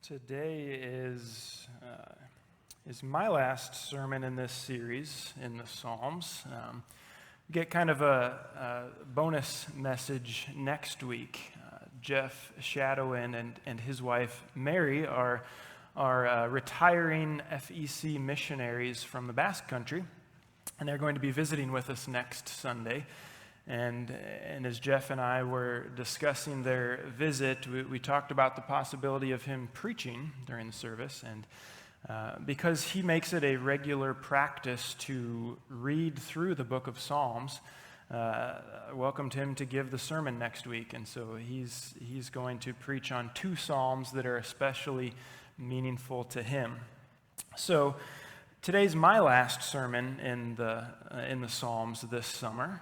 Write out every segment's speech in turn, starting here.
Today is my last sermon in this series in the Psalms. We get kind of a bonus message next week. Jeff Shadowin and his wife Mary are retiring FEC missionaries from the Basque Country, and they're going to be visiting with us next Sunday. And as Jeff and I were discussing their visit, we talked about the possibility of him preaching during the service. And because he makes it a regular practice to read through the book of Psalms, I welcomed him to give the sermon next week. And so he's going to preach on two Psalms that are especially meaningful to him. So today's my last sermon in the Psalms this summer.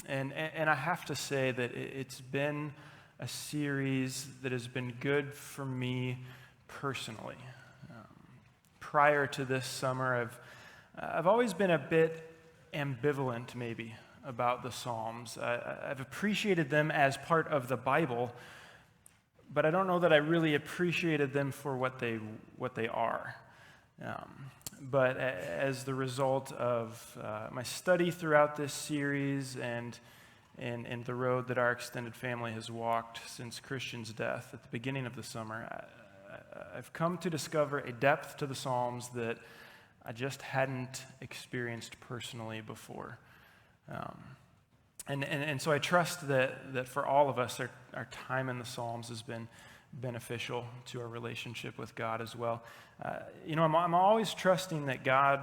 And I have to say that it's been a series that has been good for me personally. Prior to this summer, I've always been a bit ambivalent, maybe, about the Psalms. I've appreciated them as part of the Bible, but I don't know that I really appreciated them for what they are. But as the result of my study throughout this series and the road that our extended family has walked since Christian's death at the beginning of the summer, I've come to discover a depth to the Psalms that I just hadn't experienced personally before. And so I trust that for all of us, our time in the Psalms has been beneficial to our relationship with God as well. I'm always trusting that God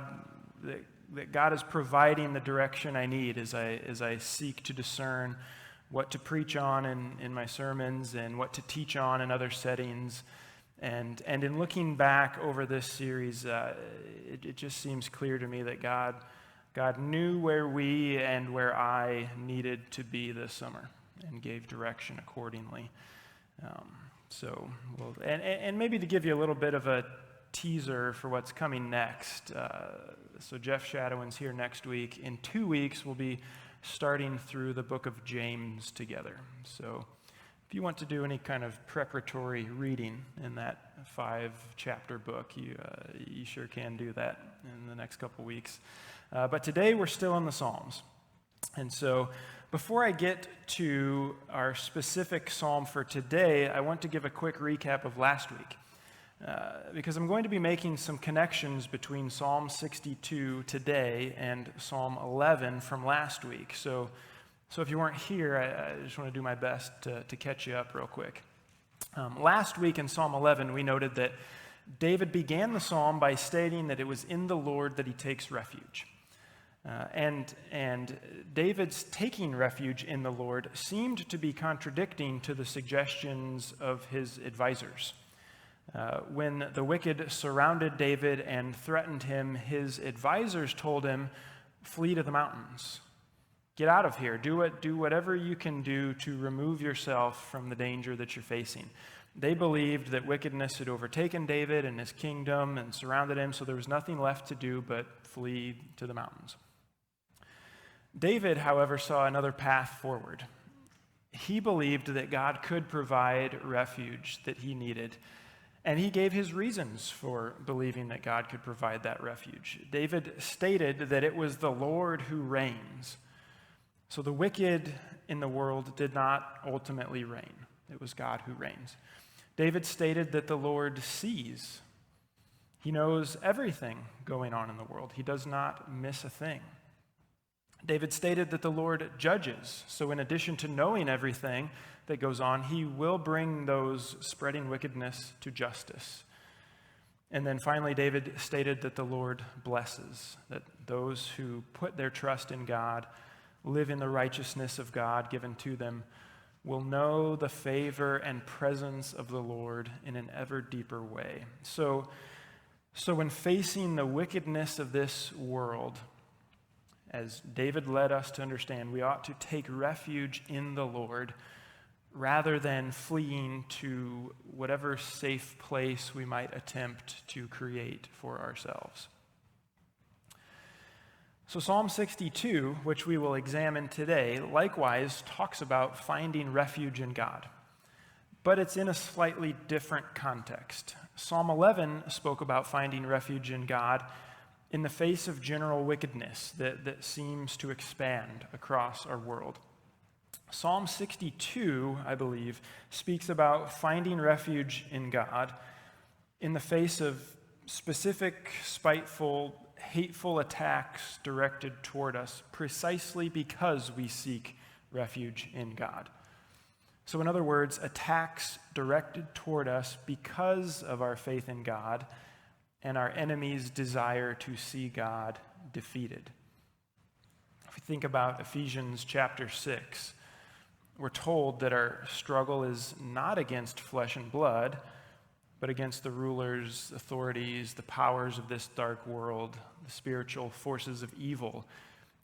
is providing the direction I need as I seek to discern what to preach on in my sermons and what to teach on in other settings. And in looking back over this series, it just seems clear to me that God knew where we and where I needed to be this summer and gave direction accordingly. And maybe to give you a little bit of a teaser for what's coming next. So Jeff Shadowin's here next week. In 2 weeks, we'll be starting through the book of James together. So if you want to do any kind of preparatory reading in that 5-chapter book, you sure can do that in the next couple weeks. But today we're still in the Psalms. And so before I get to our specific psalm for today, I want to give a quick recap of last week. Because I'm going to be making some connections between Psalm 62 today and Psalm 11 from last week. So if you weren't here, I just want to do my best to catch you up real quick. Last week in Psalm 11, we noted that David began the psalm by stating that it was in the Lord that he takes refuge. And David's taking refuge in the Lord seemed to be contradicting to the suggestions of his advisors. When the wicked surrounded David and threatened him, his advisors told him, "Flee to the mountains. Get out of here. Do whatever you can do to remove yourself from the danger that you're facing." They believed that wickedness had overtaken David and his kingdom and surrounded him, so there was nothing left to do but flee to the mountains. David, however, saw another path forward. He believed that God could provide refuge that he needed, and he gave his reasons for believing that God could provide that refuge. David stated that it was the Lord who reigns. So the wicked in the world did not ultimately reign. It was God who reigns. David stated that the Lord sees. He knows everything going on in the world. He does not miss a thing. David stated that the Lord judges. So in addition to knowing everything that goes on, he will bring those spreading wickedness to justice. And then finally, David stated that the Lord blesses, that those who put their trust in God, live in the righteousness of God given to them, will know the favor and presence of the Lord in an ever deeper way. So when facing the wickedness of this world, as David led us to understand, we ought to take refuge in the Lord rather than fleeing to whatever safe place we might attempt to create for ourselves. So Psalm 62, which we will examine today, likewise talks about finding refuge in God. but it's in a slightly different context. Psalm 11 spoke about finding refuge in God in the face of general wickedness that seems to expand across our world. Psalm 62, I believe, speaks about finding refuge in God in the face of specific, spiteful, hateful attacks directed toward us precisely because we seek refuge in God. So in other words, attacks directed toward us because of our faith in God and our enemies' desire to see God defeated. If we think about Ephesians chapter 6, we're told that our struggle is not against flesh and blood, but against the rulers, authorities, the powers of this dark world, the spiritual forces of evil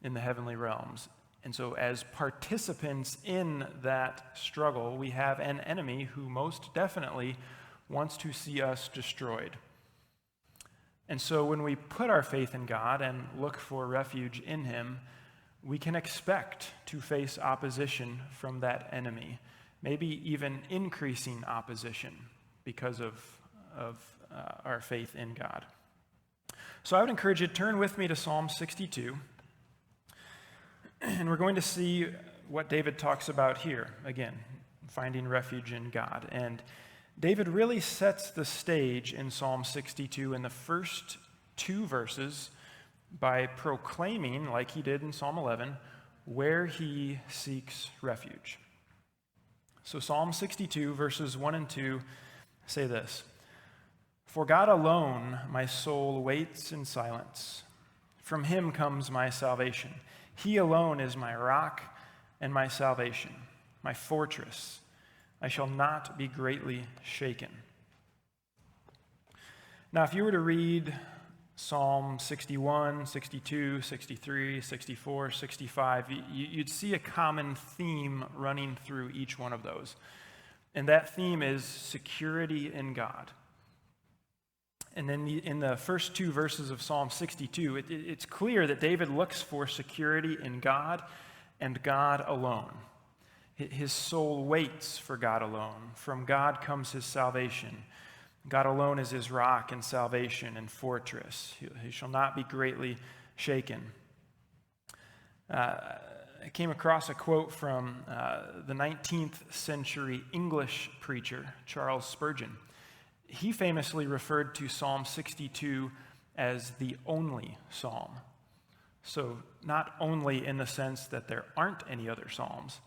in the heavenly realms. And so as participants in that struggle, we have an enemy who most definitely wants to see us destroyed. And so when we put our faith in God and look for refuge in Him, we can expect to face opposition from that enemy, maybe even increasing opposition because of our faith in God. So I would encourage you to turn with me to Psalm 62, and we're going to see what David talks about here, again, finding refuge in God. And David really sets the stage in Psalm 62 in the first two verses by proclaiming, like he did in Psalm 11, where he seeks refuge. So Psalm 62, verses 1 and 2 say this: "For God alone my soul waits in silence. From Him comes my salvation. He alone is my rock and my salvation, my fortress. I shall not be greatly shaken." Now, if you were to read Psalm 61, 62, 63, 64, 65, you'd see a common theme running through each one of those. And that theme is security in God. And then in the first two verses of Psalm 62, it's clear that David looks for security in God and God alone. His soul waits for God alone. From God comes his salvation. God alone is his rock and salvation and fortress. He shall not be greatly shaken. I came across a quote from the 19th century English preacher, Charles Spurgeon. He famously referred to Psalm 62 as the only psalm. So not only in the sense that there aren't any other psalms,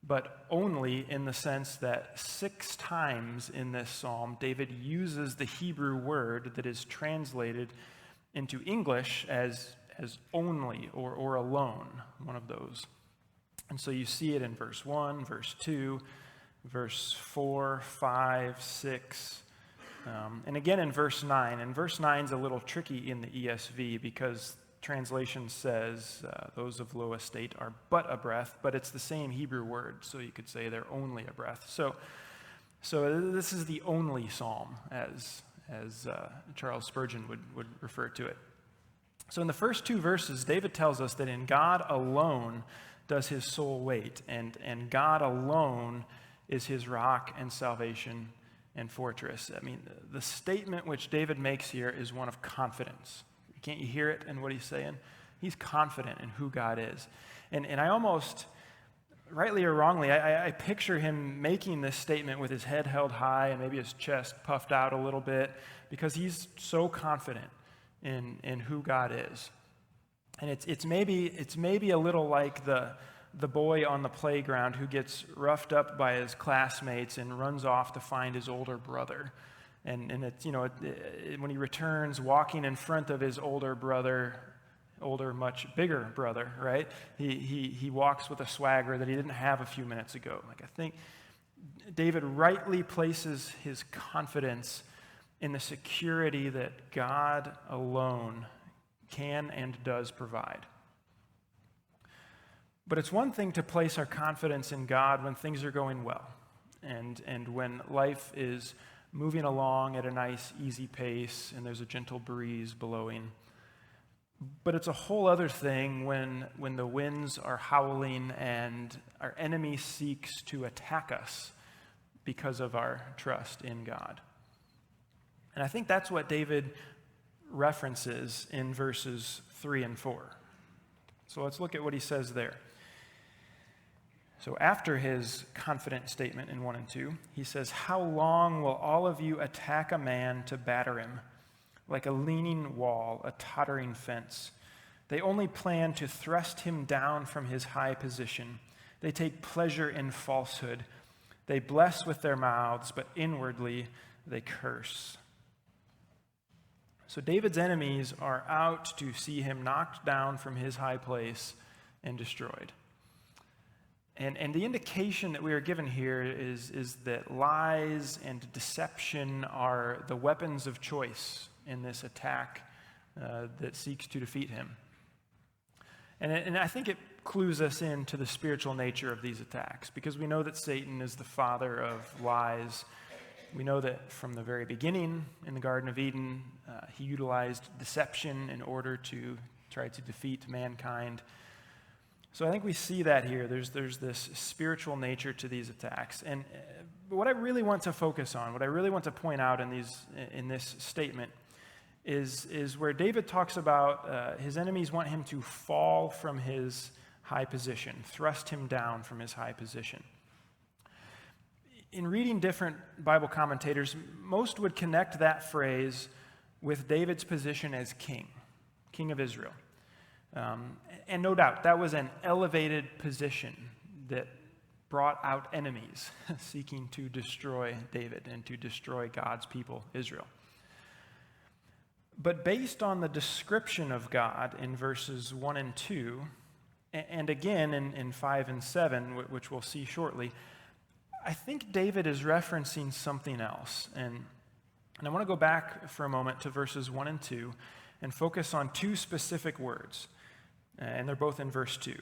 but only in the sense that 6 times in this psalm, David uses the Hebrew word that is translated into English as only or alone, one of those. And so you see it in verse 1, verse 2, verse 4, 5, 6, and again in verse 9. And verse 9 is a little tricky in the ESV because translation says those of low estate are but a breath, but it's the same Hebrew word, so you could say they're only a breath. So this is the only psalm, as Charles Spurgeon would refer to it. So in the first 2 verses, David tells us that in God alone does his soul wait, and God alone is his rock and salvation and fortress. I mean, the statement which David makes here is one of confidence. Can't you hear it in what he's saying? He's confident in who God is. And I almost, rightly or wrongly, I picture him making this statement with his head held high and maybe his chest puffed out a little bit because he's so confident in who God is. And it's maybe a little like the boy on the playground who gets roughed up by his classmates and runs off to find his older brother. And it's, when he returns walking in front of his older, much bigger brother, right? He walks with a swagger that he didn't have a few minutes ago. Like, I think David rightly places his confidence in the security that God alone can and does provide. But it's one thing to place our confidence in God when things are going well and when life is moving along at a nice, easy pace, and there's a gentle breeze blowing. But it's a whole other thing when the winds are howling and our enemy seeks to attack us because of our trust in God. And I think that's what David references in verses 3 and 4. So let's look at what he says there. So after his confident statement in 1 and 2, he says, "How long will all of you attack a man to batter him? Like a leaning wall, a tottering fence. They only plan to thrust him down from his high position. They take pleasure in falsehood. They bless with their mouths, but inwardly they curse." So David's enemies are out to see him knocked down from his high place and destroyed. And the indication that we are given here is that lies and deception are the weapons of choice in this attack that seeks to defeat him. And I think it clues us into the spiritual nature of these attacks, because we know that Satan is the father of lies. We know that from the very beginning in the Garden of Eden, he utilized deception in order to try to defeat mankind. So I think we see that here. There's this spiritual nature to these attacks. And what I really want to focus on, what I really want to point out in this statement is where David talks about his enemies want him to fall from his high position, thrust him down from his high position. In reading different Bible commentators, most would connect that phrase with David's position as king of Israel. And no doubt, that was an elevated position that brought out enemies seeking to destroy David and to destroy God's people, Israel. But based on the description of God in verses 1 and 2, and again in 5 and 7, which we'll see shortly, I think David is referencing something else. And I want to go back for a moment to verses 1 and 2 and focus on two specific words. And they're both in verse 2.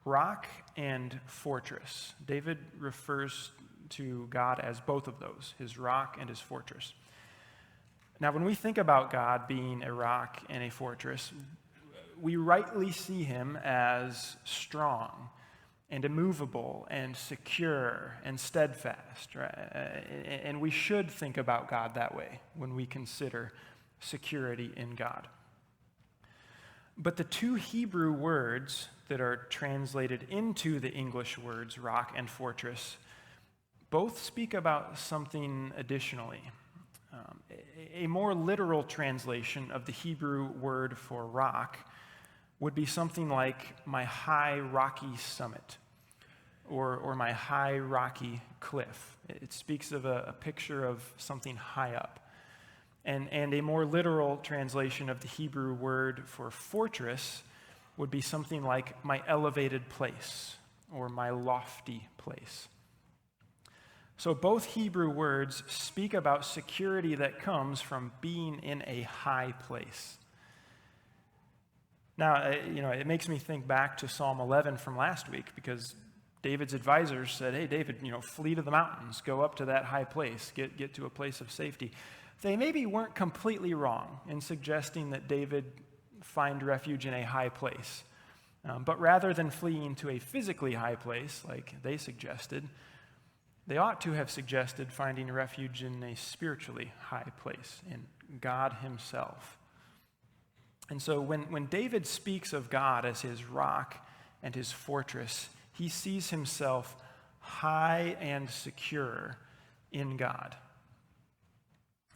Rock and fortress. David refers to God as both of those, his rock and his fortress. Now, when we think about God being a rock and a fortress, we rightly see him as strong and immovable and secure and steadfast, right? And we should think about God that way when we consider security in God. But the two Hebrew words that are translated into the English words rock and fortress both speak about something additionally. A more literal translation of the Hebrew word for rock would be something like my high rocky summit or my high rocky cliff. It speaks of a picture of something high up. And a more literal translation of the Hebrew word for fortress would be something like my elevated place or my lofty place. So both Hebrew words speak about security that comes from being in a high place. Now, it makes me think back to Psalm 11 from last week, because David's advisors said, "Hey, David, flee to the mountains, go up to that high place, get to a place of safety." They maybe weren't completely wrong in suggesting that David find refuge in a high place. But rather than fleeing to a physically high place, like they suggested, they ought to have suggested finding refuge in a spiritually high place, in God himself. And so when David speaks of God as his rock and his fortress, he sees himself high and secure in God.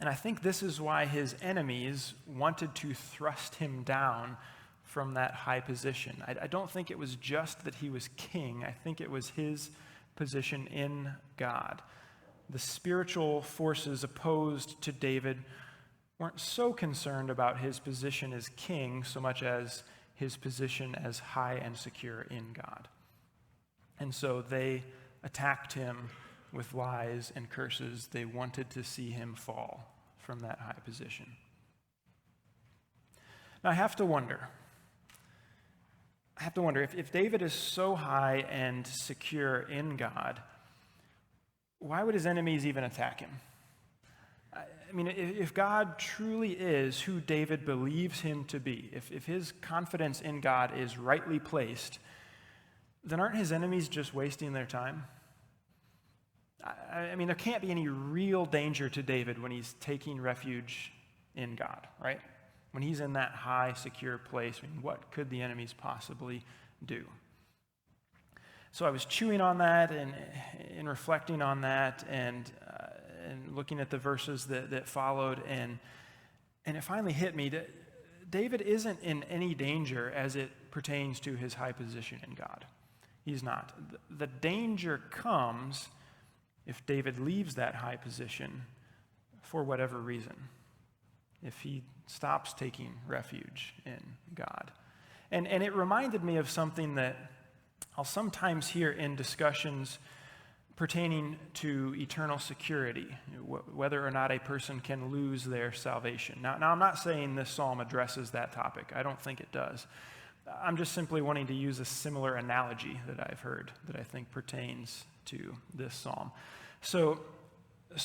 And I think this is why his enemies wanted to thrust him down from that high position. I don't think it was just that he was king. I think it was his position in God. The spiritual forces opposed to David weren't so concerned about his position as king so much as his position as high and secure in God. And so they attacked him with lies and curses. They wanted to see him fall from that high position. Now, I have to wonder if David is so high and secure in God, why would his enemies even attack him? I mean, if God truly is who David believes him to be, if his confidence in God is rightly placed, then aren't his enemies just wasting their time? I mean, there can't be any real danger to David when he's taking refuge in God, right? When he's in that high, secure place, I mean, what could the enemies possibly do? So I was chewing on that and reflecting on that and looking at the verses that followed, and it finally hit me that David isn't in any danger as it pertains to his high position in God. He's not. The danger comes if David leaves that high position for whatever reason, if he stops taking refuge in God. And it reminded me of something that I'll sometimes hear in discussions pertaining to eternal security, whether or not a person can lose their salvation. Now, I'm not saying this psalm addresses that topic. I don't think it does. I'm just simply wanting to use a similar analogy that I've heard that I think pertains to this psalm. So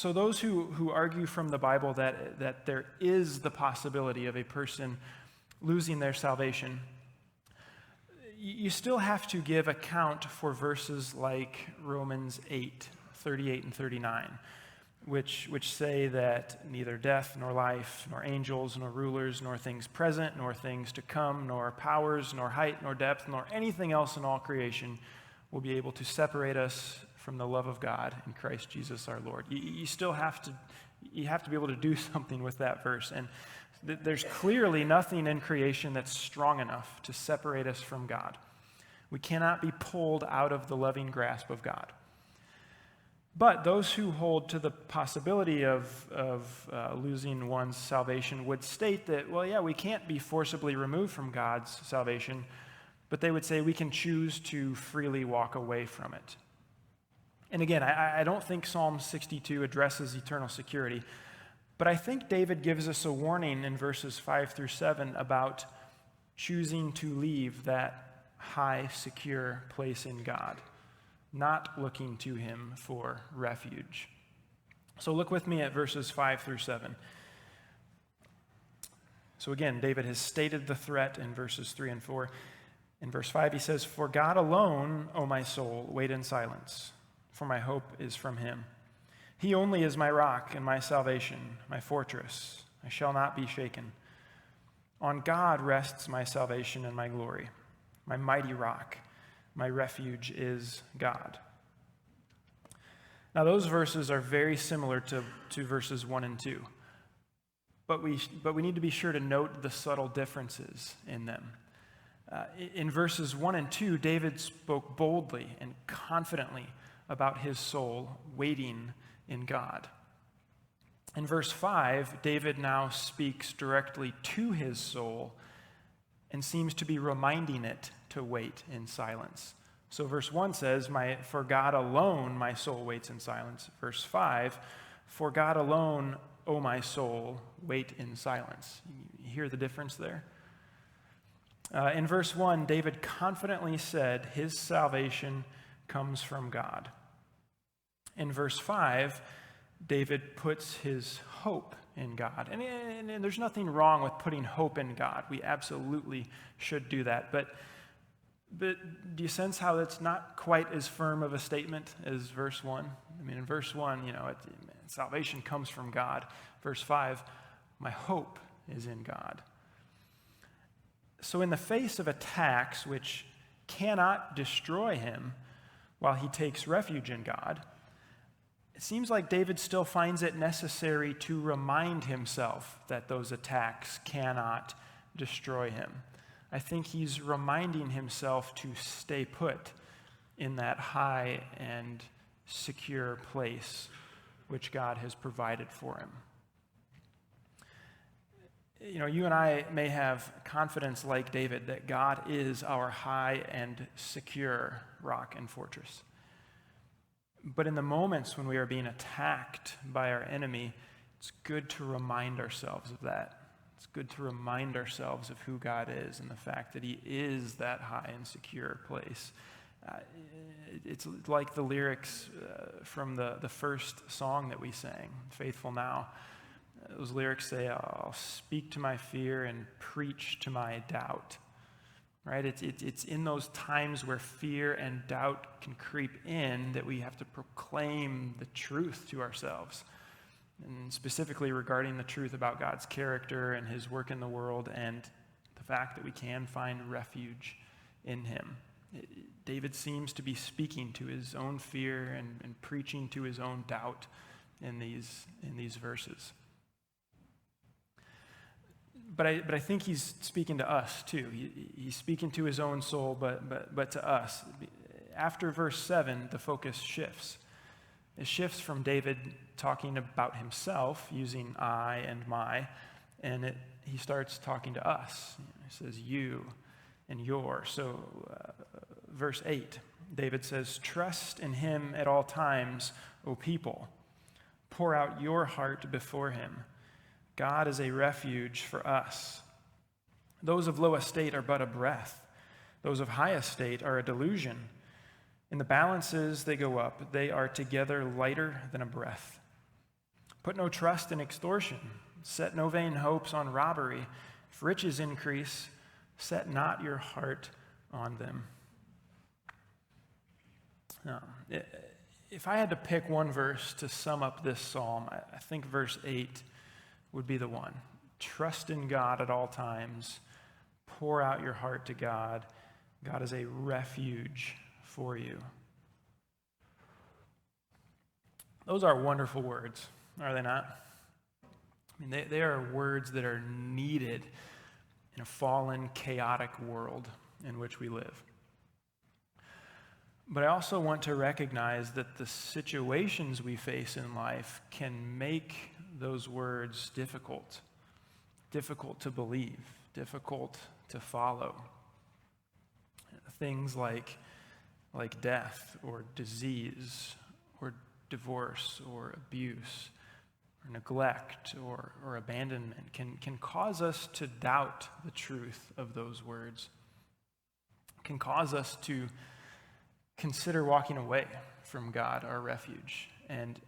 those who argue from the Bible that there is the possibility of a person losing their salvation, you still have to give account for verses like Romans 8:38 and 39, which say that neither death nor life, nor angels, nor rulers, nor things present, nor things to come, nor powers, nor height, nor depth, nor anything else in all creation will be able to separate us from the love of God in Christ Jesus our Lord. You still have to be able to do something with that verse. And there's clearly nothing in creation that's strong enough to separate us from God. We cannot be pulled out of the loving grasp of God. But those who hold to the possibility of losing one's salvation would state that, well, yeah, we can't be forcibly removed from God's salvation, but they would say we can choose to freely walk away from it. And again, I don't think Psalm 62 addresses eternal security, but I think David gives us a warning in verses 5 through 7 about choosing to leave that high, secure place in God, not looking to him for refuge. So look with me at verses 5 through 7. So again, David has stated the threat in verses 3 and 4. In verse 5, he says, "For God alone, O my soul, wait in silence, for my hope is from him. He only is my rock and my salvation, my fortress. I shall not be shaken. On God rests my salvation and my glory. My mighty rock, my refuge is God." Now those verses are very similar to verses 1 and 2. But we need to be sure to note the subtle differences in them. In verses 1 and 2, David spoke boldly and confidently about his soul waiting in God. In verse 5, David now speaks directly to his soul and seems to be reminding it to wait in silence. So verse 1 says, "For God alone my soul waits in silence." Verse 5, "For God alone, O my soul, wait in silence." You hear the difference there? In verse 1, David confidently said his salvation comes from God. In verse 5, David puts his hope in God. And there's nothing wrong with putting hope in God. We absolutely should do that. But do you sense how it's not quite as firm of a statement as verse 1? I mean, in verse 1, salvation comes from God. Verse 5, my hope is in God. So in the face of attacks which cannot destroy him while he takes refuge in God, it seems like David still finds it necessary to remind himself that those attacks cannot destroy him. I think he's reminding himself to stay put in that high and secure place which God has provided for him. You and I may have confidence like David that God is our high and secure rock and fortress. But in the moments when we are being attacked by our enemy, it's good to remind ourselves of that. It's good to remind ourselves of who God is and the fact that he is that high and secure place. It's like the lyrics from the first song that we sang, "Faithful Now." Those lyrics say, "I'll speak to my fear and preach to my doubt." right? It's in those times where fear and doubt can creep in that we have to proclaim the truth to ourselves, and specifically regarding the truth about God's character and his work in the world and the fact that we can find refuge in him. David seems to be speaking to his own fear and preaching to his own doubt in these verses. But I think he's speaking to us too. He's speaking to his own soul, but to us. After verse 7, the focus shifts. It shifts from David talking about himself, using I and my, and he starts talking to us. He says you and your. So verse 8, David says, "Trust in him at all times, O people. Pour out your heart before him. God is a refuge for us. Those of low estate are but a breath. Those of high estate are a delusion. In the balances they go up. They are together lighter than a breath. Put no trust in extortion. Set no vain hopes on robbery. If riches increase, set not your heart on them." If I had to pick one verse to sum up this psalm, I think verse 8 would be the one. Trust in God at all times. Pour out your heart to God. God is a refuge for you. Those are wonderful words, are they not? I mean, they are words that are needed in a fallen, chaotic world in which we live. But I also want to recognize that the situations we face in life can make those words difficult to believe, difficult to follow. Things like death or disease or divorce or abuse or neglect or abandonment can cause us to doubt the truth of those words, can cause us to consider walking away from God, our refuge. And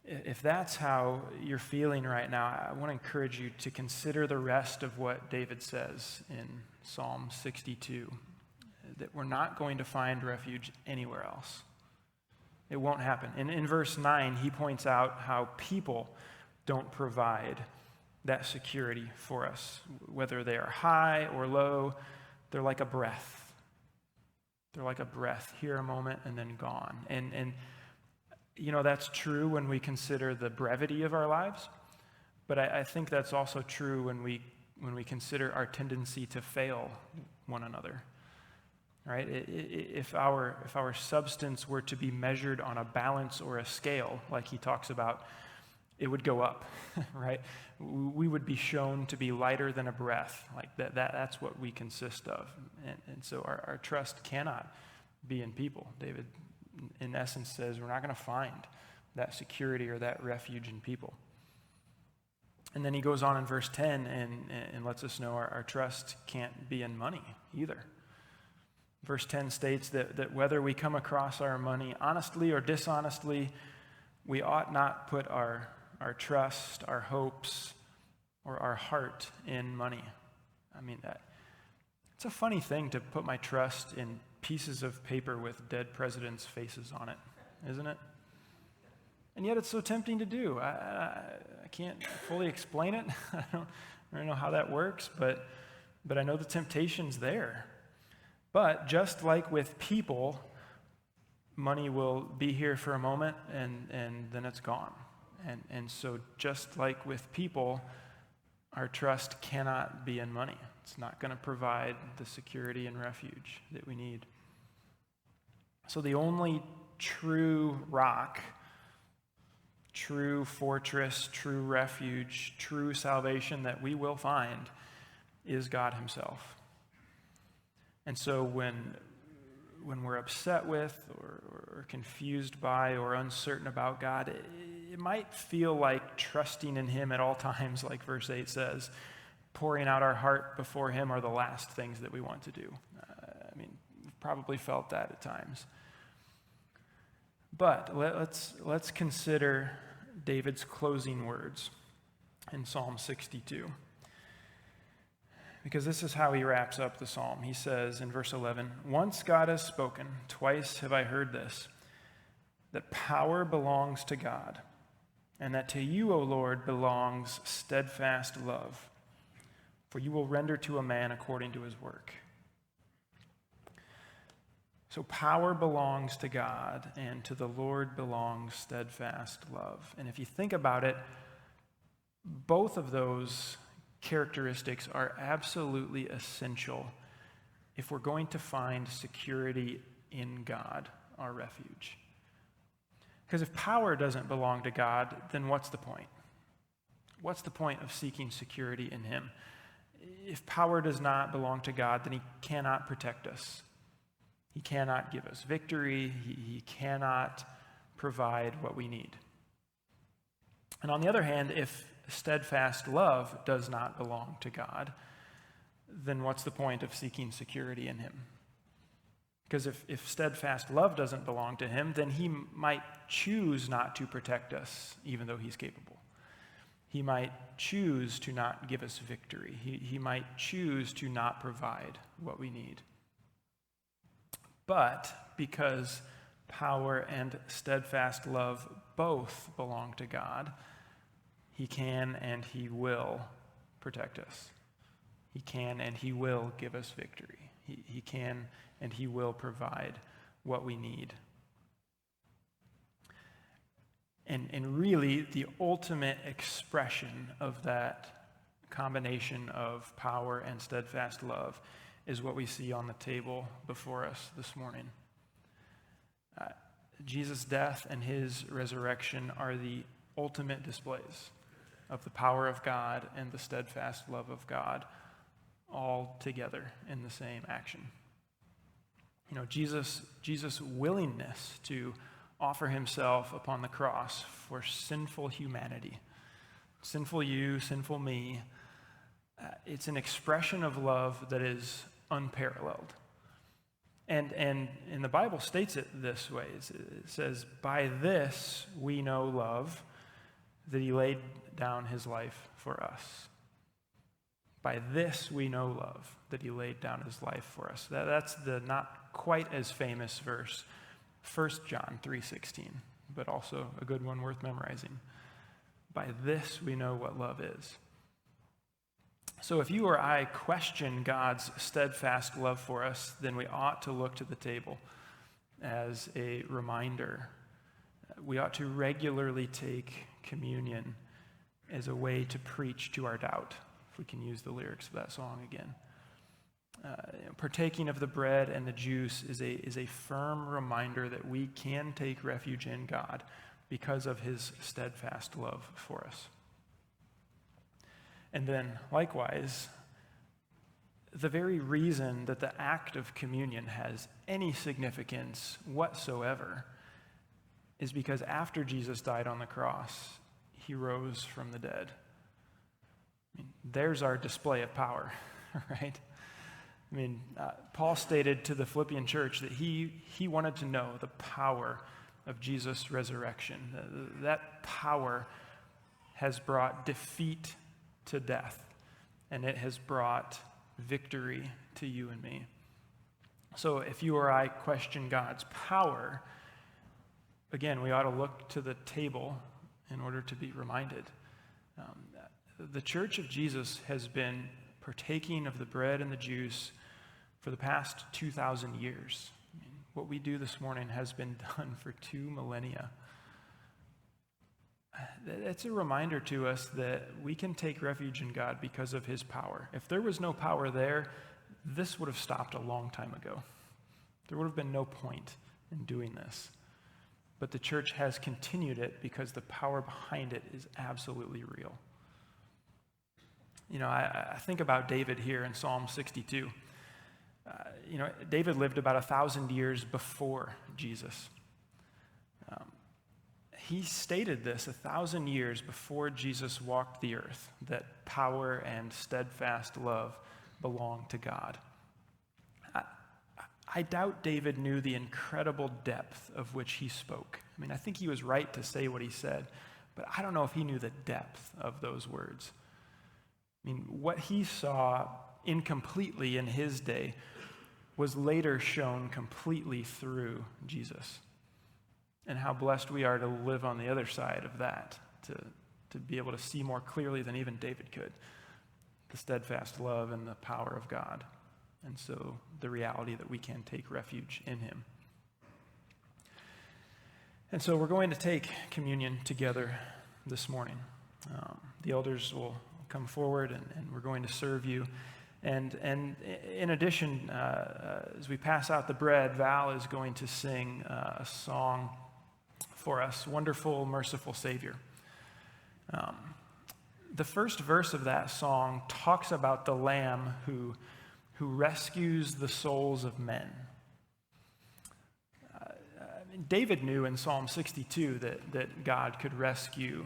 if that's how you're feeling right now, I want to encourage you to consider the rest of what David says in Psalm 62, that we're not going to find refuge anywhere else. It won't happen. In verse 9, he points out how people don't provide that security for us. Whether they are high or low, they're like a breath. They're like a breath, here a moment and then gone. And you know, that's true when we consider the brevity of our lives, but I think that's also true when we consider our tendency to fail one another. Right? If our substance were to be measured on a balance or a scale, like he talks about, it would go up, right? We would be shown to be lighter than a breath. Like that's what we consist of. And so our trust cannot be in people. David, in essence, says we're not going to find that security or that refuge in people. And then he goes on in verse 10 and lets us know our trust can't be in money either. Verse 10 states that whether we come across our money honestly or dishonestly, we ought not put our trust, our hopes, or our heart in money. I mean, it's a funny thing to put my trust in pieces of paper with dead presidents' faces on it, isn't it? And yet it's so tempting to do. I can't fully explain it. I don't know how that works, but I know the temptation's there. But just like with people, money will be here for a moment and then it's gone. And so just like with people, our trust cannot be in money. It's not going to provide the security and refuge that we need. So the only true rock, true fortress, true refuge, true salvation that we will find is God himself. And so when we're upset with or confused by or uncertain about God, it might feel like trusting in him at all times, like verse 8 says. Pouring out our heart before him are the last things that we want to do. We've probably felt that at times. But let's consider David's closing words in Psalm 62. Because this is how he wraps up the psalm. He says in verse 11, "Once God has spoken, twice have I heard this, that power belongs to God, and that to you, O Lord, belongs steadfast love, for you will render to a man according to his work." So power belongs to God, and to the Lord belongs steadfast love. And if you think about it, both of those characteristics are absolutely essential if we're going to find security in God, our refuge. Because if power doesn't belong to God, then what's the point? What's the point of seeking security in him? If power does not belong to God, then he cannot protect us. He cannot give us victory. He cannot provide what we need. And on the other hand, if steadfast love does not belong to God, then what's the point of seeking security in him? Because if steadfast love doesn't belong to him, then he might choose not to protect us, even though he's capable. He might choose to not give us victory. He might choose to not provide what we need. But because power and steadfast love both belong to God, he can and he will protect us. He can and he will give us victory. He can and he will provide what we need. And really, the ultimate expression of that combination of power and steadfast love is what we see on the table before us this morning. Jesus' death and his resurrection are the ultimate displays of the power of God and the steadfast love of God all together in the same action. You know, Jesus' willingness to offer himself upon the cross for sinful humanity, sinful you, sinful me, it's an expression of love that is unparalleled. And the Bible states it this way. It says, "By this we know love, that he laid down his life for us." By this we know love, that he laid down his life for us. That's the not quite as famous verse, 1 John 3:16, but also a good one worth memorizing. By this we know what love is. So if you or I question God's steadfast love for us, then we ought to look to the table as a reminder. We ought to regularly take communion as a way to preach to our doubt, if we can use the lyrics of that song again. Partaking of the bread and the juice is a firm reminder that we can take refuge in God because of his steadfast love for us. And then, likewise, the very reason that the act of communion has any significance whatsoever is because after Jesus died on the cross, he rose from the dead. There's our display of power, right? Paul stated to the Philippian church that he wanted to know the power of Jesus' resurrection. That power has brought defeat to death, and it has brought victory to you and me. So if you or I question God's power, again, we ought to look to the table in order to be reminded. The Church of Jesus has been partaking of the bread and the juice for the past 2,000 years. What we do this morning has been done for 2 millennia. It's a reminder to us that we can take refuge in God because of his power. If there was no power there, this would have stopped a long time ago. There would have been no point in doing this. But the church has continued it because the power behind it is absolutely real. I think about David here in Psalm 62. David lived about 1,000 years before Jesus. He stated this 1,000 years before Jesus walked the earth, that power and steadfast love belong to God. I doubt David knew the incredible depth of which he spoke. I think he was right to say what he said, but I don't know if he knew the depth of those words. What he saw incompletely in his day was later shown completely through Jesus. And how blessed we are to live on the other side of that, to be able to see more clearly than even David could the steadfast love and the power of God. And so the reality that we can take refuge in him. And so we're going to take communion together this morning. The elders will come forward and we're going to serve you. And in addition, as we pass out the bread, Val is going to sing a song for us, Wonderful, Merciful Savior. The first verse of that song talks about the Lamb who rescues the souls of men. David knew in Psalm 62 that God could rescue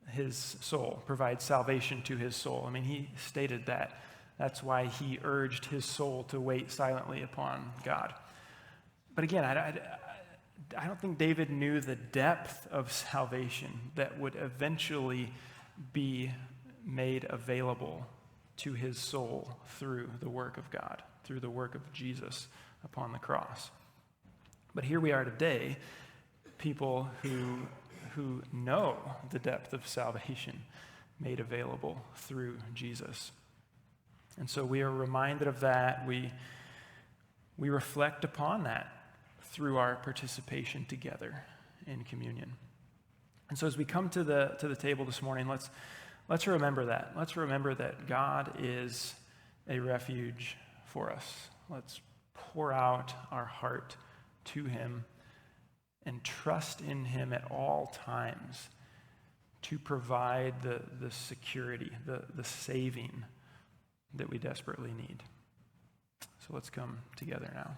his soul, provide salvation to his soul. I mean, he stated that. That's why he urged his soul to wait silently upon God. But again, I don't think David knew the depth of salvation that would eventually be made available to his soul through the work of God, through the work of Jesus upon the cross. But here we are today, people who know the depth of salvation made available through Jesus. And so we are reminded of that. We reflect upon that through our participation together in communion. And so as we come to the table this morning, let's remember that. Let's remember that God is a refuge for us. Let's pour out our heart to him and trust in him at all times to provide the security, the saving that we desperately need. So let's come together now.